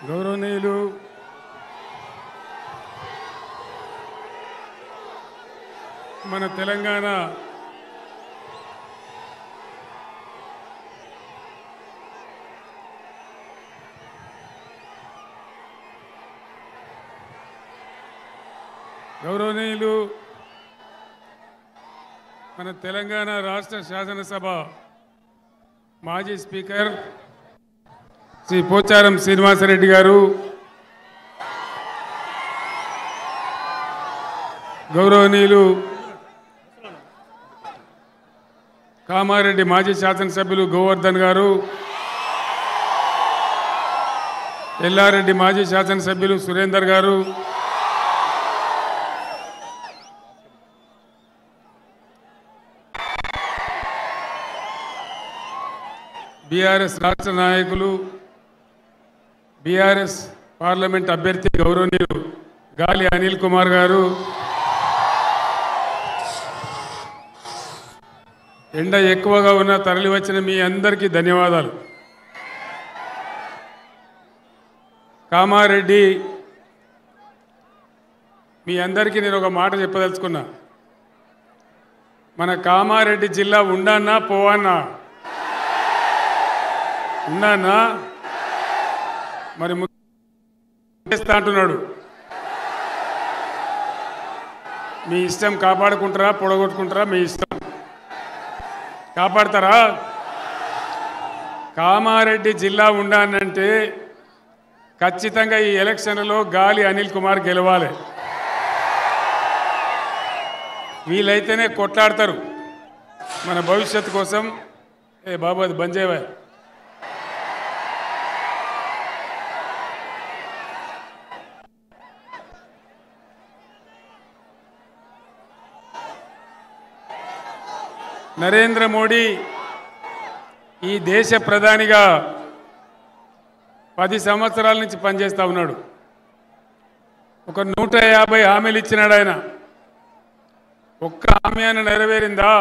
గౌరవనీయులు మన తెలంగాణ రాష్ట్ర శాసనసభ మాజీ స్పీకర్ శ్రీ పోచారం శ్రీనివాసరెడ్డి గారు, గౌరవనీయులు కామారెడ్డి మాజీ శాసనసభ్యులు గోవర్ధన్ గారు, ఎల్లారెడ్డి మాజీ శాసనసభ్యులు సురేందర్ గారు, బీఆర్ఎస్ రాష్ట్ర నాయకులు, బీఆర్ఎస్ పార్లమెంట్ అభ్యర్థి గౌరవనీయులు గాలి అనిల్ కుమార్ గారు, ఎండ ఎక్కువగా ఉన్న తరలి వచ్చిన మీ అందరికీ ధన్యవాదాలు. కామారెడ్డి మీ అందరికీ నేను ఒక మాట చెప్పదలుచుకున్నా. మన కామారెడ్డి జిల్లా ఉండన్నా పోవన్నా? ఉన్నానా? మరి చేస్తా అంటున్నాడు. మీ ఇష్టం. కాపాడుకుంటారా పొడగొట్టుకుంటారా మీ ఇష్టం. కాపాడతారా? కామారెడ్డి జిల్లా ఉండాలంటే ఖచ్చితంగా ఈ ఎలక్షన్లలో గాలి అనిల్ కుమార్ గెలవాలి. వీలైతేనే కొట్లాడతారు మన భవిష్యత్తు కోసం. ఏ బాబు అది బంద్ చేయవా? నరేంద్ర మోడీ ఈ దేశ ప్రధానిగా 10 సంవత్సరాల నుంచి పనిచేస్తూ ఉన్నాడు. ఒక 150 హామీలు ఇచ్చినాడు ఆయన. ఒక్క హామీ అని నెరవేరిందా?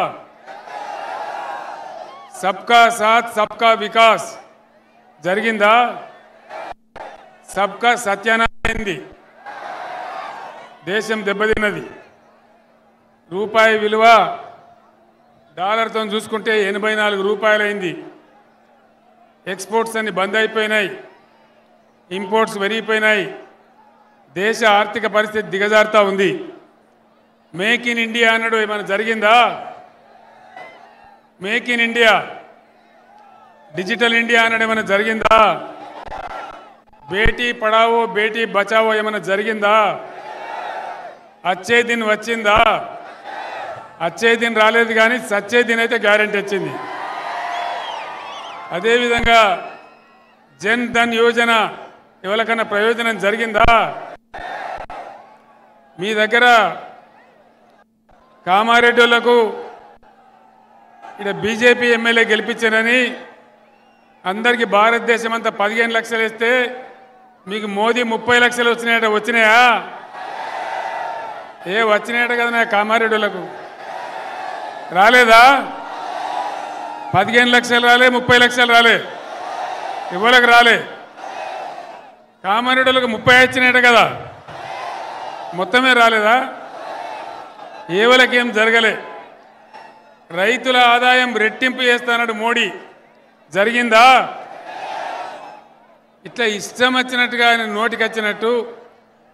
సబ్కా సాత్ సబ్కా వికాస్ జరిగిందా? సబ్కా సత్యానారాయణ దేశం దెబ్బతిన్నది. రూపాయి విలువ డాలర్తో చూసుకుంటే 84 రూపాయలు అయింది. ఎక్స్పోర్ట్స్ అన్ని బంద్ అయిపోయినాయి, ఇంపోర్ట్స్ పెరిగిపోయినాయి. దేశ ఆర్థిక పరిస్థితి దిగజారుతూ ఉంది. మేక్ ఇన్ ఇండియా అన్నాడు, ఏమైనా జరిగిందా? Make in India, digital India అన్నాడు, ఏమైనా జరిగిందా? బేటీ పడావో బేటీ బచావో ఏమైనా జరిగిందా? అచ్చే దిన్ వచ్చిందా? అచ్చే దిన్ రాలేదు, కానీ సచ్చే దిన్ అయితే గ్యారెంటీ వచ్చింది. అదేవిధంగా జన్ ధన్ యోజన ఎవరికన్నా ప్రయోజనం జరిగిందా? మీ దగ్గర కామారెడ్డి వాళ్ళకు ఇక్కడ బీజేపీ ఎమ్మెల్యే గెలిపించారని అందరికీ భారతదేశం అంతా 15 లక్షలు ఇస్తే మీకు మోదీ 30 లక్షలు వచ్చినాయా? వచ్చినాయట కదా నా కామారెడ్డి వాళ్ళకు. రాలేదా? 15 లక్షలు రాలే, 30 లక్షలు రాలే, ఎవరికి రాలే. కామారెడ్డిలకు 30 వచ్చినాయట కదా, మొత్తమే రాలేదా? ఏవలకేం జరగలే. రైతుల ఆదాయం రెట్టింపు చేస్తానన్నాడు మోడీ, జరిగిందా? ఇట్లా ఇష్టం వచ్చినట్టుగా ఆయన నోటికి వచ్చినట్టు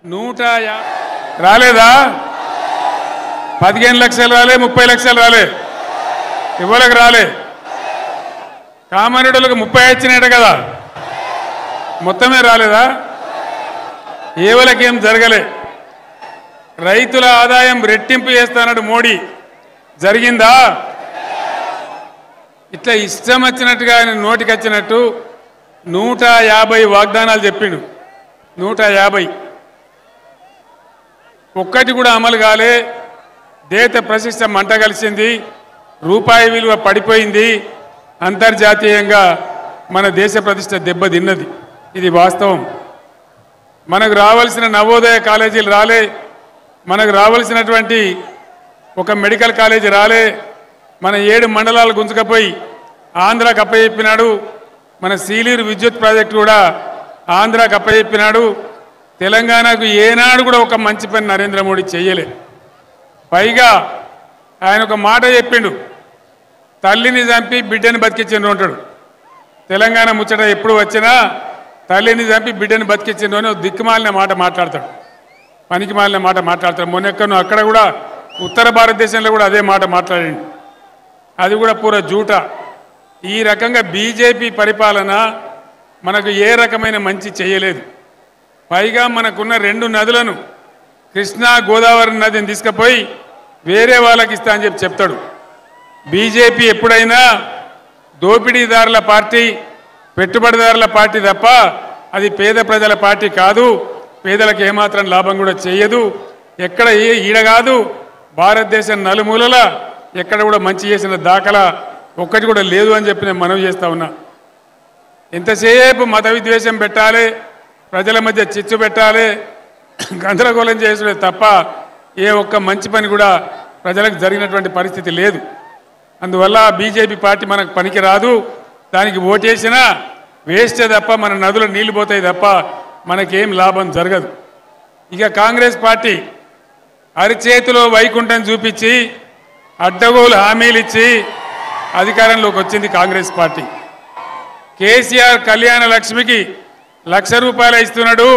150 రాలేదా? 15 లక్షలు రాలే, 30 లక్షలు రాలే, ఎవరికి రాలే. కామారెడ్డిలకు 30 వచ్చినాయట కదా, మొత్తమే రాలేదా? ఏవలకేం జరగలే. రైతుల ఆదాయం రెట్టింపు చేస్తానన్నాడు మోడీ, జరిగిందా? ఇట్లా ఇష్టం వచ్చినట్టుగా ఆయన నోటికి వచ్చినట్టు 150 వాగ్దానాలు చెప్పిండు. 150 ఒక్కటి కూడా అమలు కాలే. దేశ ప్రతిష్ట మంట కలిసింది, రూపాయి విలువ పడిపోయింది, అంతర్జాతీయంగా మన దేశ ప్రతిష్ట దెబ్బతిన్నది. ఇది వాస్తవం. మనకు రావాల్సిన నవోదయ కాలేజీలు రాలే, మనకు రావాల్సినటువంటి ఒక మెడికల్ కాలేజీ రాలే. మన 7 మండలాలు గుంజుకపోయి ఆంధ్రాకి అప్పచెప్పినాడు. మన సీలీరు విద్యుత్ ప్రాజెక్టు కూడా ఆంధ్రాకు అప్పచెప్పినాడు. తెలంగాణకు ఏనాడు కూడా ఒక మంచి పని నరేంద్ర మోడీ చేయలే. పైగా ఆయన ఒక మాట చెప్పిండు, తల్లిని చంపి బిడ్డని బతికించిండ్రు అంటాడు. తెలంగాణ ముచ్చట ఎప్పుడు వచ్చినా తల్లిని చంపి బిడ్డని బతికించిండ్రు అని దిక్కుమాలిన మాట మాట్లాడతాడు, పనికి మాలిన మాట మాట్లాడతాడు. మొన్నెక్కను అక్కడ కూడా ఉత్తర భారతదేశంలో కూడా అదే మాట మాట్లాడిండు. అది కూడా పూర జూట. ఈ రకంగా బీజేపీ పరిపాలన మనకు ఏ రకమైన మంచి చేయలేదు. పైగా మనకున్న 2 నదులను, కృష్ణా గోదావరి నదిని తీసుకుపోయి వేరే వాళ్ళకి ఇస్తా అని చెప్తాడు. బీజేపీ ఎప్పుడైనా దోపిడీదారుల పార్టీ, పెట్టుబడిదారుల పార్టీ తప్ప అది పేద ప్రజల పార్టీ కాదు. పేదలకు ఏమాత్రం లాభం కూడా చేయదు. ఎక్కడ ఈడ కాదు, భారతదేశం నలుమూలల ఎక్కడ కూడా మంచి చేసిన దాఖలా ఒక్కటి కూడా లేదు అని చెప్పి నేను మనవి చేస్తా ఉన్నా. ఎంతసేపు మత విద్వేషం పెట్టాలి, ప్రజల మధ్య చిచ్చు పెట్టాలి, గందరగోళం చేసుడే తప్ప ఏ ఒక్క మంచి పని కూడా ప్రజలకు జరిగినటువంటి పరిస్థితి లేదు. అందువల్ల బీజేపీ పార్టీ మనకు పనికి రాదు. దానికి ఓటేసినా వేస్టే తప్ప మన నదులు నీళ్లు పోతాయి తప్ప మనకేం లాభం జరగదు. ఇక కాంగ్రెస్ పార్టీ అరిచేతిలో వైకుంఠం చూపించి అడ్డగోలు హామీలు ఇచ్చి అధికారంలోకి వచ్చింది కాంగ్రెస్ పార్టీ. కేసీఆర్ కళ్యాణ లక్ష్మికి ₹1,00,000 ఇస్తున్నాడు,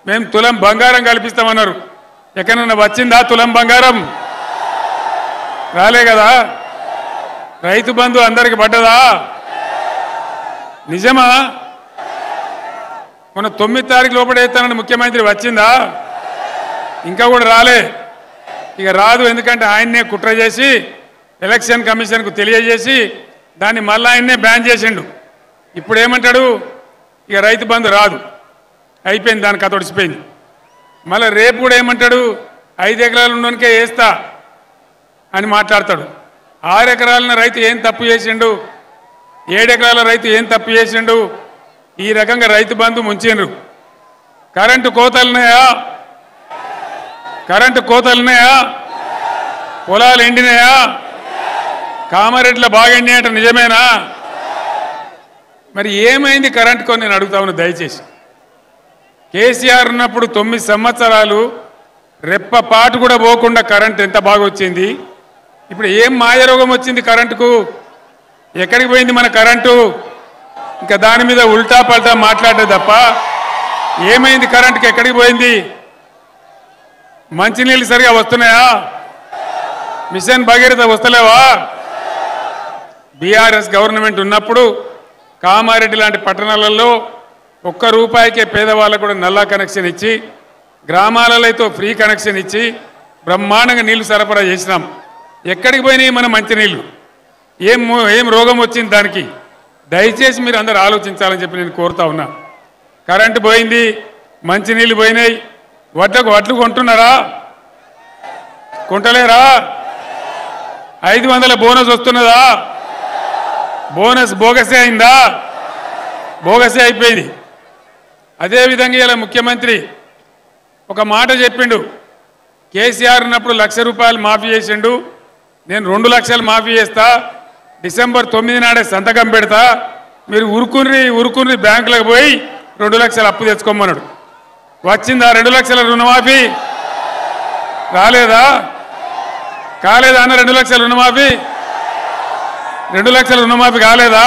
మేము తులం బంగారం కల్పిస్తామన్నారు. ఎక్కడన్నా వచ్చిందా తులం బంగారం? రాలే కదా. రైతు బంధు అందరికి పడ్డదా? నిజమా? మొన్న 9 తారీఖు లోపల వేస్తానని ముఖ్యమంత్రి వచ్చిందా? ఇంకా కూడా రాలే. ఇక రాదు, ఎందుకంటే ఆయన్నే కుట్ర చేసి ఎలక్షన్ కమిషన్కు తెలియజేసి దాన్ని మళ్ళీ ఆయన్నే బ్యాన్ చేసిండు. ఇప్పుడు ఏమంటాడు, ఇక రైతు బంధు రాదు, అయిపోయింది, దాని కథ ఒడిచిపోయింది. మళ్ళీ రేపు కూడా ఏమంటాడు, 5 ఎకరాలు ఉన్నోనికే వేస్తా అని మాట్లాడతాడు. 6 ఎకరాల రైతు ఏం తప్పు చేసిండు, 7 ఎకరాల రైతు ఏం తప్పు చేసిండు? ఈ రకంగా రైతు బంధు ముంచిండ్రు. కరెంటు కోతలున్నాయా? పొలాలు ఎండినాయా? కామారెడ్డిలో బాగా ఎండినాయట, నిజమేనా? మరి ఏమైంది కరెంటు కొని నేను అడుగుతా ఉన్నా దయచేసి. కేసీఆర్ ఉన్నప్పుడు 9 సంవత్సరాలు రెప్పపాటు కూడా పోకుండా కరెంట్ ఎంత బాగా వచ్చింది. ఇప్పుడు ఏం మాయరోగం వచ్చింది కరెంటుకు? ఎక్కడికి పోయింది మన కరెంటు? ఇంకా దాని మీద ఉల్టా పల్టా మాట్లాడే తప్ప ఏమైంది కరెంటుకి? ఎక్కడికి పోయింది? మంచినీళ్ళు సరిగా వస్తున్నాయా? మిషన్ భగీరథ వస్తలేవా? బీఆర్ఎస్ గవర్నమెంట్ ఉన్నప్పుడు కామారెడ్డి లాంటి పట్టణాలలో ₹1 పేదవాళ్ళకు కూడా నల్లా కనెక్షన్ ఇచ్చి, గ్రామాలలో అయితే ఫ్రీ కనెక్షన్ ఇచ్చి బ్రహ్మాండంగా నీళ్లు సరఫరా చేసినాం. ఎక్కడికి పోయినాయి మన మంచినీళ్ళు? ఏం రోగం వచ్చింది దానికి? దయచేసి మీరు అందరూ ఆలోచించాలని చెప్పి నేను కోరుతా ఉన్నా. కరెంటు పోయింది, మంచినీళ్ళు పోయినాయి, వడ్లు కొంటున్నారా? కొంటలేరా? 500 బోనస్ వస్తున్నదా? బోనస్ బోగసే అయిందా? బోగసే అయిపోయింది. అదేవిధంగా ఇలా ముఖ్యమంత్రి ఒక మాట చెప్పిండు, కేసీఆర్ ఉన్నప్పుడు ₹1,00,000 మాఫీ చేసిండు, నేను 2 లక్షలు మాఫీ చేస్తా, డిసెంబర్ 9 నాడే సంతకం పెడతా, మీరు ఉరుకుని బ్యాంకులకు పోయి 2 లక్షలు అప్పు తెచ్చుకోమన్నాడు. వచ్చిందా 2 లక్షల రుణమాఫీ? రాలేదా? కాలేదా అన్న 2 లక్షల రుణమాఫీ? 2 లక్షల రుణమాఫీ కాలేదా?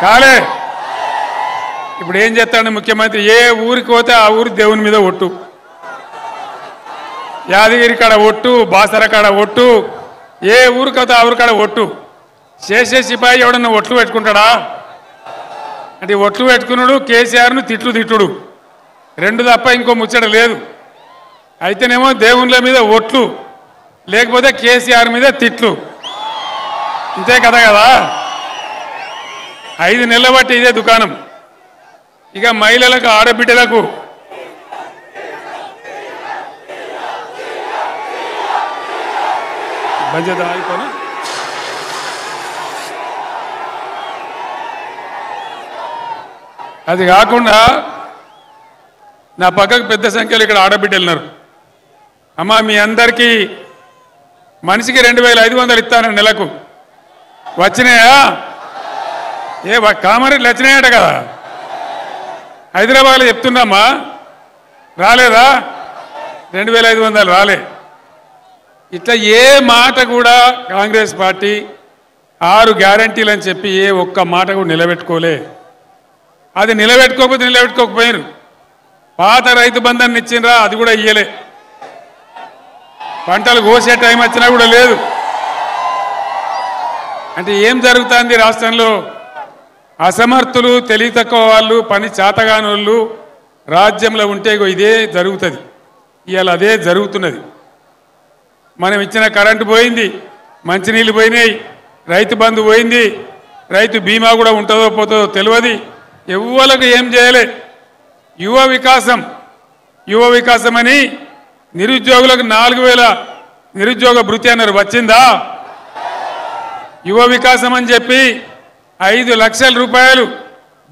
కాలే. ఇప్పుడు ఏం చేస్తాడు ముఖ్యమంత్రి? ఏ ఊరికి పోతే ఆ ఊరి దేవుని మీద ఒట్టు, యాదగిరి కాడ ఒట్టు, బాసర కాడ ఒట్టు, ఏ ఊరికి పోతే ఆ ఊరి కాడ ఒట్టు. చేసే సిపాయి ఎవడన్నా ఒట్లు పెట్టుకుంటాడా? అంటే ఒట్లు పెట్టుకున్నాడు, కేసీఆర్ను తిట్టుడు 2 తప్ప ఇంకో ముచ్చట లేదు. అయితేనేమో దేవుళ్ళ మీద ఒట్లు, లేకపోతే కేసీఆర్ మీద తిట్లు, ఇంతే కదా. 5 నెలల బట్టి ఇదే దుకాణం. ఇక మహిళలకు, ఆడబిడ్డలకు బంజద అయిపోయినా అది కాకుండా నా పక్కకు పెద్ద సంఖ్యలో ఇక్కడ ఆడబిడ్డలు ఉన్నారు. అమ్మా, మీ అందరికీ మనిషికి 2,500 ఇస్తాను నెలకు. వచ్చినాయా? కామారెడ్డిలో వచ్చినాయట కదా. హైదరాబాద్లో చెప్తున్నామా, రాలేదా? 2500 రాలే. ఇట్లా ఏ మాట కూడా కాంగ్రెస్ పార్టీ 6 గ్యారంటీలు అని చెప్పి ఏ ఒక్క మాట కూడా నిలబెట్టుకోలే. అది నిలబెట్టుకోకపోయారు. పాత రైతు బంధాన్ని ఇచ్చిండ్రా, అది కూడా ఇయ్యలే. పంటలు కోసే టైం వచ్చినా కూడా లేదు. అంటే ఏం జరుగుతుంది రాష్ట్రంలో? అసమర్థులు, తెలివి తక్కువ వాళ్ళు, పని చేతగాని వాళ్ళు రాజ్యంలో ఉంటే ఇదే జరుగుతుంది. ఇవాళ అదే జరుగుతున్నది. మనం ఇచ్చిన కరెంటు పోయింది, మంచినీళ్ళు పోయినాయి, రైతు బంధు పోయింది, రైతు బీమా కూడా ఉంటుందో పోతుందో తెలియదు. ఎవ్వలకు ఏం చేయలే. యువ వికాసం అని నిరుద్యోగులకు 4000 నిరుద్యోగ భృతి అన్నారు, వచ్చిందా? యువ వికాసం అని చెప్పి 5 లక్షల రూపాయలు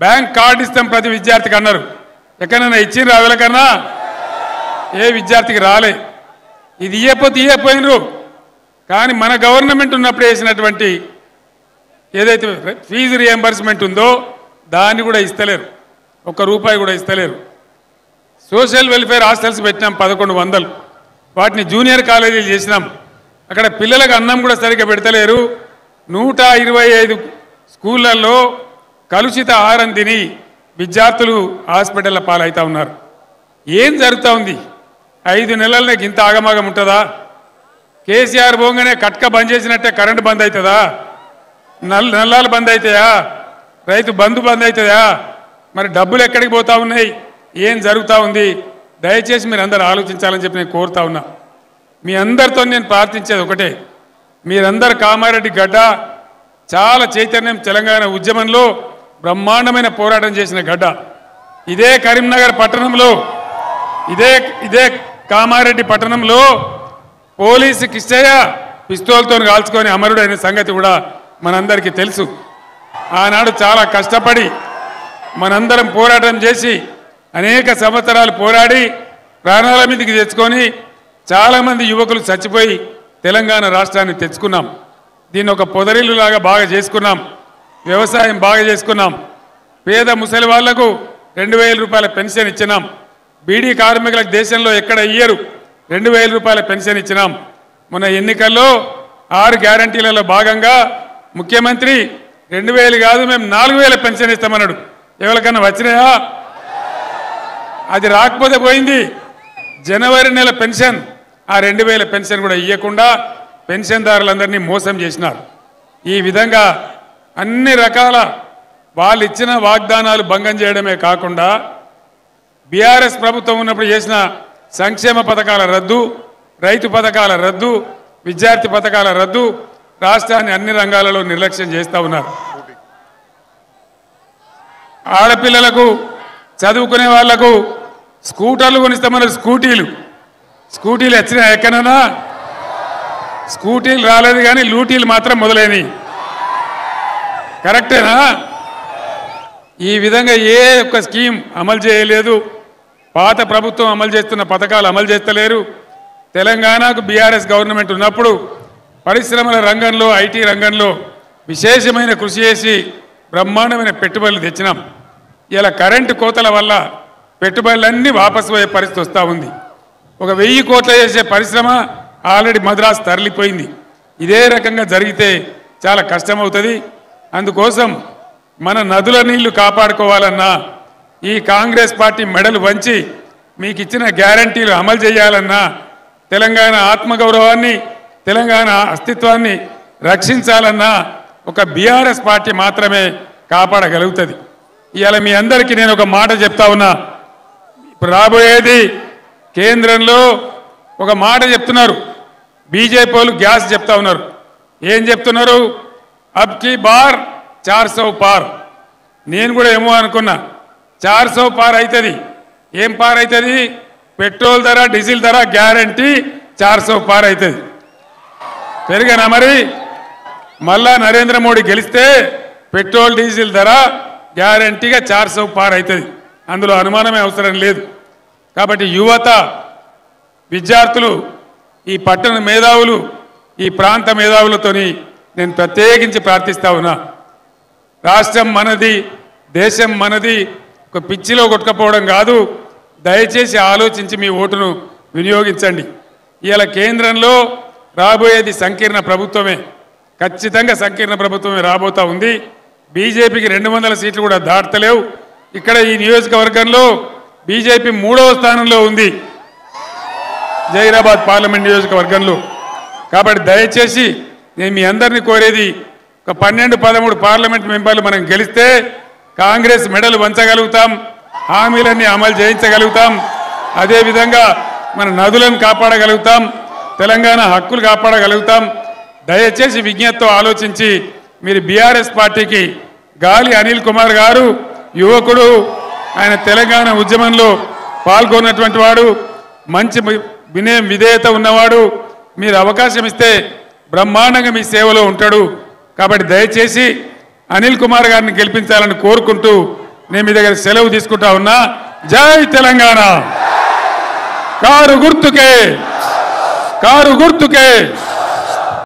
బ్యాంక్ కార్డు ఇస్తాం ప్రతి విద్యార్థికి అన్నారు. ఎక్కడైనా ఇచ్చిండ్రు? ఎవరికన్నా ఏ విద్యార్థికి రాలే. ఇది ఇయ్యపోయినరు. కానీ మన గవర్నమెంట్ ఉన్నప్పుడు వేసినటువంటి ఏదైతే ఫీజు రియంబర్స్మెంట్ ఉందో దాన్ని కూడా ఇస్తలేరు, ₹1 కూడా ఇస్తలేరు. సోషల్ వెల్ఫేర్ హాస్టల్స్ పెట్టినాం 1100, వాటిని జూనియర్ కాలేజీలు చేసినాం. అక్కడ పిల్లలకు అన్నం కూడా సరిగ్గా పెడతలేరు. 125 స్కూళ్ళల్లో కలుషిత ఆహారం తిని విద్యార్థులు హాస్పిటల్ల పాలవుతూ ఉన్నారు. ఏం జరుగుతూ ఉంది? 5 నెలలనే ఇంత ఆగమాగం ఉంటుందా? కేసీఆర్ పోగానే కట్క బంద్ చేసినట్టే కరెంటు బంద్ అవుతుందా? నల్లాలు బంద్ అవుతాయా? రైతు బంధు బంద్ అవుతుందా? మరి డబ్బులు ఎక్కడికి పోతా ఉన్నాయి? ఏం జరుగుతూ ఉంది? దయచేసి మీరు అందరూ ఆలోచించాలని చెప్పి నేను కోరుతా ఉన్నా. మీ అందరితో నేను ప్రార్థించేది ఒకటే, మీరందరూ కామారెడ్డి గడ్డ చాలా చైతన్యం, తెలంగాణ ఉద్యమంలో బ్రహ్మాండమైన పోరాటం చేసిన గడ్డ. ఇదే కరీంనగర్ పట్టణంలో, ఇదే కామారెడ్డి పట్టణంలో పోలీసు కిష్టయ్య పిస్తోల్తో కాల్చుకొని అమరుడైన సంగతి కూడా మనందరికీ తెలుసు. ఆనాడు చాలా కష్టపడి మనందరం పోరాటం చేసి అనేక సంవత్సరాలు పోరాడి ప్రాణాల మీదకి తెచ్చుకొని చాలామంది యువకులు చచ్చిపోయి తెలంగాణ రాష్ట్రాన్ని తెచ్చుకున్నాం. దీన్ని ఒక పొదరిల్లులాగా బాగా చేసుకున్నాం. వ్యవసాయం బాగా చేసుకున్నాం. పేద ముసలి వాళ్లకు 2000 రూపాయల పెన్షన్ ఇచ్చినాం. బీడీ కార్మికులకు దేశంలో ఎక్కడ ఇయ్యరు 2000 రూపాయల పెన్షన్ ఇచ్చినాం. మొన్న ఎన్నికల్లో 6 గ్యారంటీలలో భాగంగా ముఖ్యమంత్రి 2000 కాదు మేము 4000 పెన్షన్ ఇస్తామన్నాడు. ఎవరికన్నా వచ్చినాయా? అది రాకపోతే పోయింది. జనవరి నెల పెన్షన్, ఆ 2000 పెన్షన్ కూడా ఇవ్వకుండా పెన్షన్దారులందరినీ మోసం చేసినారు. ఈ విధంగా అన్ని రకాల వాళ్ళు ఇచ్చిన వాగ్దానాలు భంగం చేయడమే కాకుండా బీఆర్ఎస్ ప్రభుత్వం ఉన్నప్పుడు చేసిన సంక్షేమ పథకాల రద్దు, రైతు పథకాల రద్దు, విద్యార్థి పథకాల రద్దు, రాష్ట్రాన్ని అన్ని రంగాలలో నిర్లక్ష్యం చేస్తూ ఉన్నారు. ఆడపిల్లలకు, చదువుకునే వాళ్లకు స్కూటర్లు కొనిస్తామన్నారు. స్కూటీలు వచ్చినా ఎక్కడైనా? స్కూటీలు రాలేదు, కానీ లూటీలు మాత్రం మొదలైనవి. కరెక్టేనా? ఈ విధంగా ఏ ఒక్క స్కీమ్ అమలు చేయలేదు. పాత ప్రభుత్వం అమలు చేస్తున్న పథకాలు అమలు చేస్తలేరు. తెలంగాణకు బీఆర్ఎస్ గవర్నమెంట్ ఉన్నప్పుడు పరిశ్రమల రంగంలో, ఐటీ రంగంలో విశేషమైన కృషి చేసి బ్రహ్మాండమైన పెట్టుబడులు తెచ్చినాం. ఇలా కరెంటు కోతల వల్ల పెట్టుబడులన్నీ వాపసు పోయే పరిస్థితి వస్తూ ఉంది. ఒక 1000 కోట్ల చేసే పరిశ్రమ ఆల్రెడీ మద్రాసు తరలిపోయింది. ఇదే రకంగా జరిగితే చాలా కష్టమవుతుంది. అందుకోసం మన నదుల నీళ్లు కాపాడుకోవాలన్నా, ఈ కాంగ్రెస్ పార్టీ మెడలు వంచి మీకు ఇచ్చిన గ్యారంటీలు అమలు చేయాలన్నా, తెలంగాణ ఆత్మగౌరవాన్ని, తెలంగాణ అస్తిత్వాన్ని రక్షించాలన్నా ఒక బీఆర్ఎస్ పార్టీ మాత్రమే కాపాడగలుగుతుంది. ఇవాళ మీ అందరికీ నేను ఒక మాట చెప్తా ఉన్నా. ఇప్పుడు రాబోయేది కేంద్రంలో ఒక మాట చెప్తున్నారు. బీజేపీ వాళ్ళు గ్యాస్ చెప్తా ఉన్నారు. ఏం చెప్తున్నారు? అబ్ కీ బార్ 400 పార్. నేను కూడా ఏమో అనుకున్నా, 400 పార్ అవుతుంది. ఏం పార్ అవుతుంది? పెట్రోల్ ధర, డీజిల్ ధర గ్యారంటీ 400 పార్ అవుతుంది. పెరిగానా? మరి మళ్ళా నరేంద్ర మోడీ గెలిస్తే పెట్రోల్ డీజిల్ ధర గ్యారంటీగా 400 పార్ అవుతుంది. అందులో అనుమానమే అవసరం లేదు. కాబట్టి యువత, విద్యార్థులు, ఈ పట్టణ మేధావులు, ఈ ప్రాంత మేధావులతోని నేను ప్రత్యేకించి ప్రార్థిస్తా ఉన్నా. రాష్ట్రం మనది, దేశం మనది, ఒక పిచ్చిలో కొట్టుకపోవడం కాదు. దయచేసి ఆలోచించి మీ ఓటును వినియోగించండి. ఇవాళ కేంద్రంలో రాబోయేది సంకీర్ణ ప్రభుత్వమే, ఖచ్చితంగా సంకీర్ణ ప్రభుత్వమే రాబోతా ఉంది. బీజేపీకి 200 సీట్లు కూడా దాటలేవు. ఇక్కడ ఈ నియోజకవర్గంలో బీజేపీ 3వ స్థానంలో ఉంది జైరాబాద్ పార్లమెంట్ నియోజకవర్గంలో. కాబట్టి దయచేసి నేను మీ అందరినీ కోరేది, ఒక 12-13 పార్లమెంట్ మెంబర్లు మనం గెలిస్తే కాంగ్రెస్ మెడలు వంచగలుగుతాం, హామీలన్నీ అమలు చేయించగలుగుతాం, అదేవిధంగా మన నదులను కాపాడగలుగుతాం, తెలంగాణ హక్కులు కాపాడగలుగుతాం. దయచేసి విజ్ఞతతో ఆలోచించి మీరు బీఆర్ఎస్ పార్టీకి, గాలి అనిల్ కుమార్ గారు యువకుడు, ఆయన తెలంగాణ ఉద్యమంలో పాల్గొన్నటువంటి వాడు, మంచి వినయం విధేయత ఉన్నవాడు, మీరు అవకాశం ఇస్తే బ్రహ్మాండంగా మీ సేవలో ఉంటాడు. కాబట్టి దయచేసి అనిల్ కుమార్ గారిని గెలిపించాలని కోరుకుంటూ నేను మీ దగ్గర సెలవు తీసుకుంటా ఉన్నా. జై తెలంగాణ. కారు గుర్తుకే, కారు గుర్తుకే.